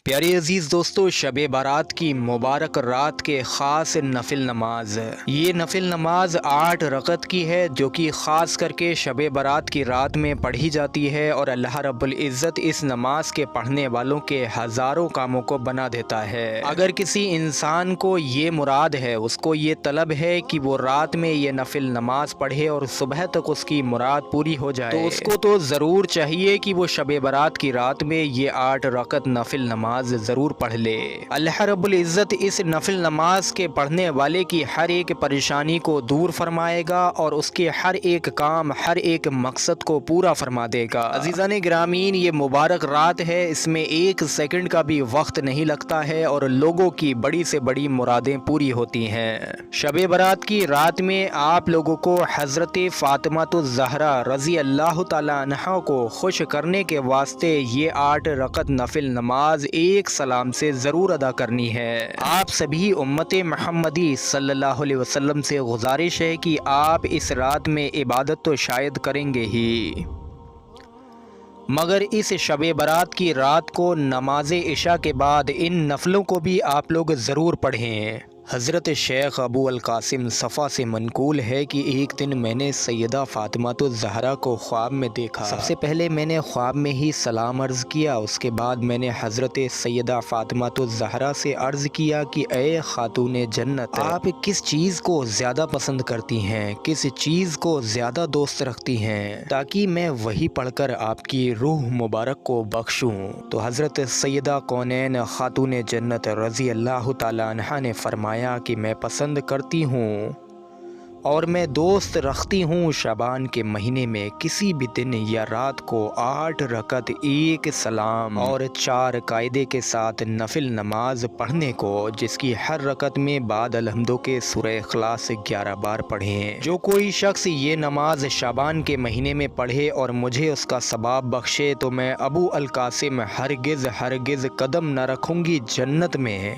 پیارے عزیز دوستو، شب بارات کی مبارک رات کے خاص نفل نماز، یہ نفل نماز 8 رکعت کی ہے جو کہ خاص کر کے شب بارات کی رات میں پڑھی جاتی ہے، اور اللہ رب العزت اس نماز کے پڑھنے والوں کے ہزاروں کاموں کو بنا دیتا ہے۔ اگر کسی انسان کو یہ مراد ہے، اس کو یہ طلب ہے کہ وہ رات میں یہ نفل نماز پڑھے اور صبح تک اس کی مراد پوری ہو جائے، تو اس کو تو ضرور چاہیے کہ وہ شب بارات کی رات میں یہ 8 رکعت نفل نماز ضرور پڑھ لے۔ اللہ رب العزت اس نفل نماز کے پڑھنے والے کی ہر ایک پریشانی کو دور فرمائے گا اور اس کے ہر ایک کام، ہر ایک مقصد کو پورا فرما دے گا۔ عزیزان گرامین، یہ مبارک رات ہے، اس میں 1 سیکنڈ کا بھی وقت نہیں لگتا ہے اور لوگوں کی بڑی سے بڑی مرادیں پوری ہوتی ہیں۔ شب برات کی رات میں آپ لوگوں کو حضرت فاطمہ الزہرا رضی اللہ تعالی عنہا کو خوش کرنے کے واسطے یہ 8 رکعت نفل نماز ایک سلام سے ضرور ادا کرنی ہے۔ آپ سبھی امت محمدی صلی اللہ علیہ وسلم سے گزارش ہے کہ آپ اس رات میں عبادت تو شاید کریں گے ہی، مگر اس شب برات کی رات کو نماز عشاء کے بعد ان نفلوں کو بھی آپ لوگ ضرور پڑھیں۔ حضرت شیخ ابو القاسم صفا سے منقول ہے کہ ایک دن میں نے سیدہ فاطمہ الزہرا کو خواب میں دیکھا۔ سب سے پہلے میں نے خواب میں ہی سلام عرض کیا، اس کے بعد میں نے حضرت سیدہ فاطمہ الزہرا سے عرض کیا کہ اے خاتون جنت، آپ کس چیز کو زیادہ پسند کرتی ہیں، کس چیز کو زیادہ دوست رکھتی ہیں، تاکہ میں وہی پڑھ کر آپ کی روح مبارک کو بخشوں۔ تو حضرت سیدہ کونین خاتون جنت رضی اللہ تعالی عنہا نے فرمایا کہ میں پسند کرتی ہوں اور میں دوست رکھتی ہوں شعبان کے مہینے میں کسی بھی دن یا رات کو 8 رکعت 1 سلام اور 4 قاعدے کے ساتھ نفل نماز پڑھنے کو، جس کی ہر رکعت میں بعد الحمدوں کے سورہ اخلاص 11 بار پڑھیں۔ جو کوئی شخص یہ نماز شعبان کے مہینے میں پڑھے اور مجھے اس کا ثواب بخشے تو میں ابو القاسم ہرگز قدم نہ رکھوں گی جنت میں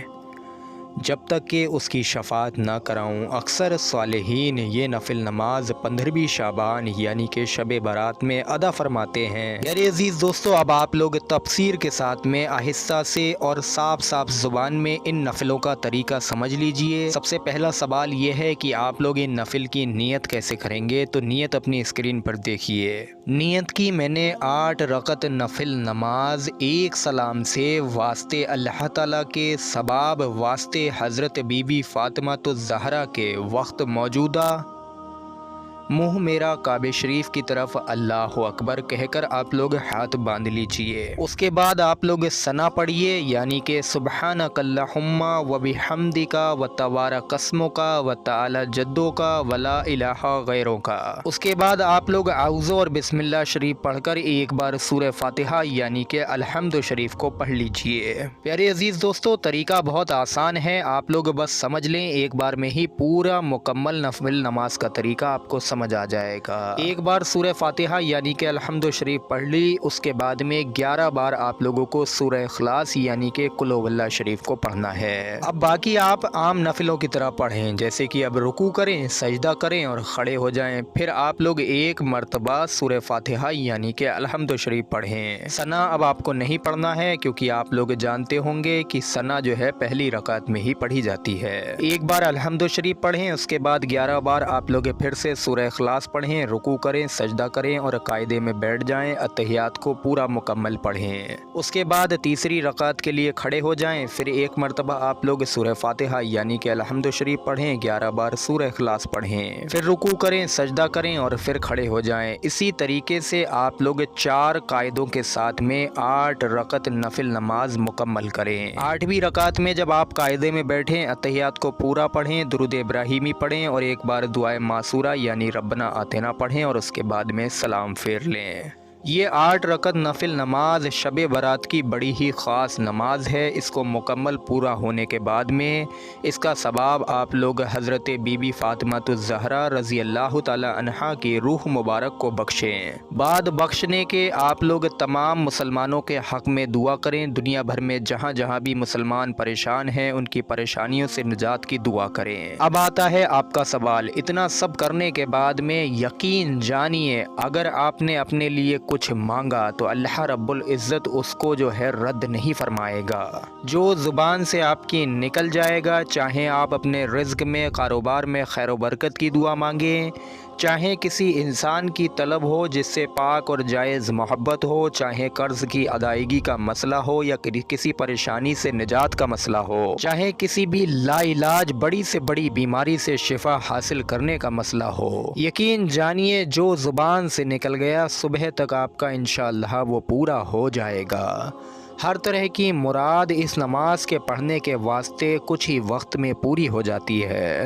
جب تک کہ اس کی شفاعت نہ کراؤں۔ اکثر صالحین یہ نفل نماز 15ویں شعبان یعنی کہ شب برات میں ادا فرماتے ہیں۔ میرے عزیز دوستو، اب آپ لوگ تفسیر کے ساتھ میں آہستہ سے اور صاف زبان میں ان نفلوں کا طریقہ سمجھ لیجئے۔ سب سے پہلا سوال یہ ہے کہ آپ لوگ ان نفل کی نیت کیسے کریں گے، تو نیت اپنی اسکرین پر دیکھیے۔ نیت کی میں نے 8 رکعت نفل نماز 1 سلام سے واسطے اللہ تعالیٰ کے، ثواب واسطے حضرت بی بی فاطمہ الزہرا کے، وقت موجودہ منہ میرا کعبہ شریف کی طرف اللہ اکبر کہہ کر آپ لوگ ہاتھ باندھ لیجئے۔ اس کے بعد آپ لوگ ثنا پڑھیے، یعنی کہ سبحانک اللہم و بحمدک و تبارک اسمک و تعالی جدک و لا الہ غیرک۔ اس کے بعد آپ لوگ اعوذ اور بسم اللہ شریف پڑھ کر ایک بار سورہ فاتحہ یعنی کہ الحمد شریف کو پڑھ لیجئے۔ پیارے عزیز دوستو، طریقہ بہت آسان ہے، آپ لوگ بس سمجھ لیں، ایک بار میں ہی پورا مکمل نفل نماز کا طریقہ آپ کو سمجھ آ جائے گا۔ ایک بار سورہ فاتحہ یعنی کہ الحمد شریف پڑھ لی، اس کے بعد میں 11 بار آپ لوگوں کو سورہ اخلاص یعنی کہ قل هو اللہ شریف کو پڑھنا ہے۔ اب باقی آپ عام نفلوں کی طرح پڑھیں، جیسے کہ اب رکوع کریں، سجدہ کریں اور کھڑے ہو جائیں، پھر آپ لوگ ایک مرتبہ سورہ فاتحہ یعنی کہ الحمد شریف پڑھیں۔ ثنا اب آپ کو نہیں پڑھنا ہے، کیونکہ آپ لوگ جانتے ہوں گے کہ ثنا جو ہے پہلی رکعت میں ہی پڑھی جاتی ہے۔ ایک بار الحمد شریف پڑھیں، اس کے بعد 11 بار آپ لوگ پھر سے سورہ اخلاص پڑھیں، رکوع کریں، سجدہ کریں اور قاعدے میں بیٹھ جائیں، اتحیات کو پورا مکمل پڑھیں۔ اس کے بعد تیسری رکعت کے لیے کھڑے ہو جائیں، پھر ایک مرتبہ آپ لوگ سورہ فاتحہ یعنی کہ الحمد شریف پڑھیں، 11 بار سورہ اخلاص پڑھیں، پھر رکوع کریں، سجدہ کریں اور پھر کھڑے ہو جائیں۔ اسی طریقے سے آپ لوگ 4 قاعدوں کے ساتھ میں 8 رکعت نفل نماز مکمل کریں۔ 8ویں رکعت میں جب آپ قاعدے میں بیٹھیں، اتحیات کو پورا پڑھیں، درود ابراہیمی پڑھیں اور ایک بار دعائے معصورہ یعنی ربنا آتنا پڑھیں اور اس کے بعد میں سلام پھیر لیں۔ یہ 8 رکعت نفل نماز شب برات کی بڑی ہی خاص نماز ہے۔ اس کو مکمل پورا ہونے کے بعد میں اس کا ثواب آپ لوگ حضرت بی بی فاطمہ الزہرا رضی اللہ تعالی عنہا کی روح مبارک کو بخشیں۔ بعد بخشنے کے آپ لوگ تمام مسلمانوں کے حق میں دعا کریں، دنیا بھر میں جہاں جہاں بھی مسلمان پریشان ہیں ان کی پریشانیوں سے نجات کی دعا کریں۔ اب آتا ہے آپ کا سوال، اتنا سب کرنے کے بعد میں یقین جانیے اگر آپ نے اپنے لیے کچھ مانگا تو اللہ رب العزت اس کو جو ہے رد نہیں فرمائے گا۔ جو زبان سے آپ کی نکل جائے گا، چاہے آپ اپنے رزق میں، کاروبار میں خیر و برکت کی دعا مانگیں، چاہے کسی انسان کی طلب ہو جس سے پاک اور جائز محبت ہو، چاہے قرض کی ادائیگی کا مسئلہ ہو یا کسی پریشانی سے نجات کا مسئلہ ہو، چاہے کسی بھی لا علاج بڑی سے بڑی بیماری سے شفا حاصل کرنے کا مسئلہ ہو، یقین جانیے جو زبان سے نکل گیا صبح تک آپ کا انشاءاللہ وہ پورا ہو جائے گا۔ ہر طرح کی مراد اس نماز کے پڑھنے کے واسطے کچھ ہی وقت میں پوری ہو جاتی ہے۔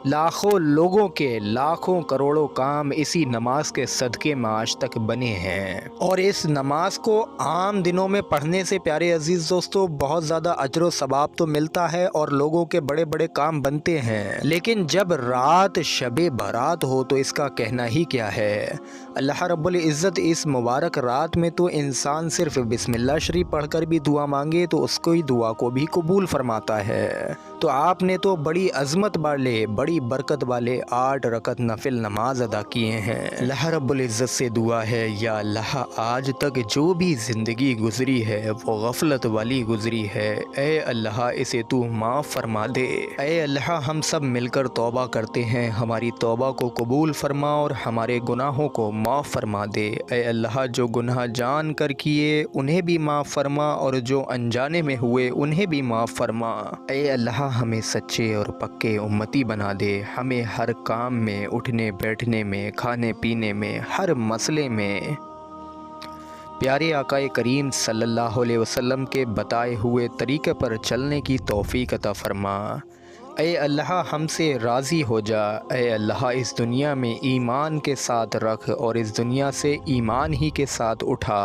لاکھوں لوگوں کے لاکھوں کروڑوں کام اسی نماز کے صدقے میں آج تک بنے ہیں، اور اس نماز کو عام دنوں میں پڑھنے سے پیارے عزیز دوستو بہت زیادہ اجر و ثواب تو ملتا ہے اور لوگوں کے بڑے بڑے کام بنتے ہیں، لیکن جب رات شب برات ہو تو اس کا کہنا ہی کیا ہے۔ اللہ رب العزت اس مبارک رات میں تو انسان صرف بسم اللہ شریف پڑھ کر بھی دعا مانگے تو اس کی دعا کو بھی قبول فرماتا ہے۔ تو آپ نے تو بڑی عظمت والے، بڑی برکت والے 8 رکعت نفل نماز ادا کیے ہیں۔ اللہ رب العزت سے دعا ہے یا اللہ آج تک جو بھی زندگی گزری ہے وہ غفلت والی گزری ہے، اے اللہ اسے تو معاف فرما دے۔ اے اللہ ہم سب مل کر توبہ کرتے ہیں، ہماری توبہ کو قبول فرما اور ہمارے گناہوں کو معاف فرما دے۔ اے اللہ جو گناہ جان کر کیے انہیں بھی معاف فرما اور جو انجانے میں ہوئے انہیں بھی معاف فرما۔ اے اللہ ہمیں سچے اور پکے امتی بنا دے، ہمیں ہر کام میں، اٹھنے بیٹھنے میں، کھانے پینے میں، ہر مسئلے میں پیارے آقا کریم صلی اللہ علیہ وسلم کے بتائے ہوئے طریقے پر چلنے کی توفیق عطا فرما۔ اے اللہ ہم سے راضی ہو جا۔ اے اللہ اس دنیا میں ایمان کے ساتھ رکھ اور اس دنیا سے ایمان ہی کے ساتھ اٹھا۔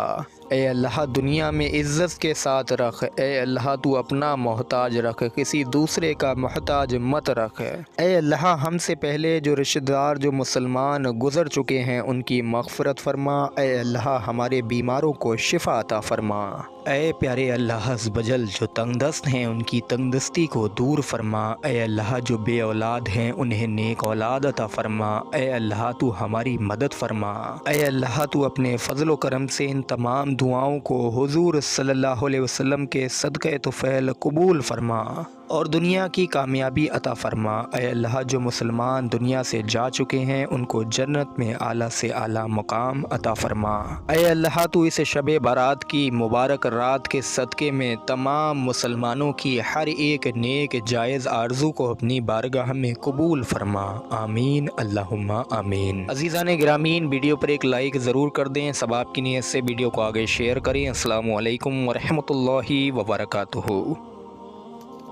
اے اللہ دنیا میں عزت کے ساتھ رکھ۔ اے اللہ تو اپنا محتاج رکھ، کسی دوسرے کا محتاج مت رکھ۔ اے اللہ ہم سے پہلے جو رشتہ دار جو مسلمان گزر چکے ہیں ان کی مغفرت فرما۔ اے اللہ ہمارے بیماروں کو شفا عطا فرما۔ اے پیارے اللہ عز و جل جو تنگ دست ہیں ان کی تنگ دستی کو دور فرما۔ اے اللہ جو بے اولاد ہیں انہیں نیک اولاد عطا فرما۔ اے اللہ تو ہماری مدد فرما۔ اے اللہ تو اپنے فضل و کرم سے ان تمام دعاؤں کو حضور صلی اللہ علیہ وسلم کے صدقے طفیل قبول فرما اور دنیا کی کامیابی عطا فرما۔ اے اللہ جو مسلمان دنیا سے جا چکے ہیں ان کو جنت میں اعلیٰ سے اعلیٰ مقام عطا فرما۔ اے اللہ تو اس شب برات کی مبارک رات کے صدقے میں تمام مسلمانوں کی ہر ایک نیک جائز آرزو کو اپنی بارگاہ میں قبول فرما۔ آمین اللہم آمین۔ عزیزان گرامین ویڈیو پر ایک لائک ضرور کر دیں، ثواب کی نیت سے ویڈیو کو آگے شیئر کریں۔ السلام علیکم ورحمۃ اللہ وبرکاتہ۔